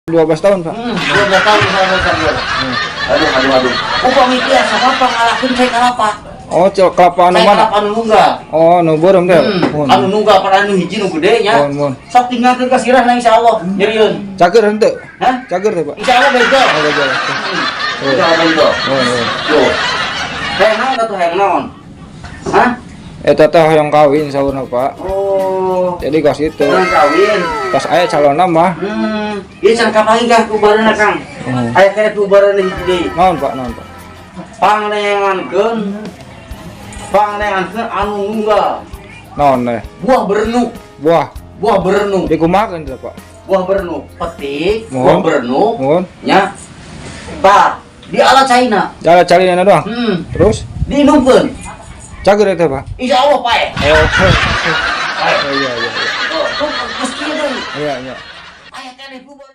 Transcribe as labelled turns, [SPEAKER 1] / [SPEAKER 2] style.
[SPEAKER 1] 12 tahun, Pak.
[SPEAKER 2] 12 tahun saya kerja. Aduh. Upah mikir apa ngalahin saya kelapa.
[SPEAKER 1] Oh, kelapa anu
[SPEAKER 2] Saya
[SPEAKER 1] mana?
[SPEAKER 2] kelapa anu nungga.
[SPEAKER 1] Oh, nu beureum teh.
[SPEAKER 2] Anu nungga pada anu hiji nu gede nya.
[SPEAKER 1] Mun.
[SPEAKER 2] Sok tinggalkeun ka sirah na insyaallah. Nyerieun.
[SPEAKER 1] Cager henteu?
[SPEAKER 2] Hah?
[SPEAKER 1] Cager teh, Pak.
[SPEAKER 2] Insyaallah bejo.
[SPEAKER 1] Oh, bejo.
[SPEAKER 2] Insyaallah bejo.
[SPEAKER 1] Oh.
[SPEAKER 2] Tuh. Hayang naon atuh hayang naon? Hah?
[SPEAKER 1] Eta teh hoyong kawin saurna, Pak.
[SPEAKER 2] Oh.
[SPEAKER 1] Jadi kos itu.
[SPEAKER 2] Orang kawin.
[SPEAKER 1] Pas aya calonna mah.
[SPEAKER 2] Ieu can kapangi Kang kubareuna Kang. Aya kene kubareuna hiji deui.
[SPEAKER 1] Naon, Pak? Naon, Pak?
[SPEAKER 2] Panglengankeun anu nunggal.
[SPEAKER 1] Naon teh?
[SPEAKER 2] Buah berenuk. Buah berenuk.
[SPEAKER 1] Dikumakeun teh, Pak.
[SPEAKER 2] Buah berenuk. Petik
[SPEAKER 1] Mohon.
[SPEAKER 2] buah berenuk.
[SPEAKER 1] Mun.
[SPEAKER 2] Nya. Tah, di alat China.
[SPEAKER 1] Cara calina doang. Terus
[SPEAKER 2] Diinumkeun.
[SPEAKER 1] cager teh, Pak.
[SPEAKER 2] Insyaallah pae.
[SPEAKER 1] Oh. Iya.
[SPEAKER 2] Tuh, geus kieu deui.
[SPEAKER 1] Iya.
[SPEAKER 2] Aya kene kubareuna.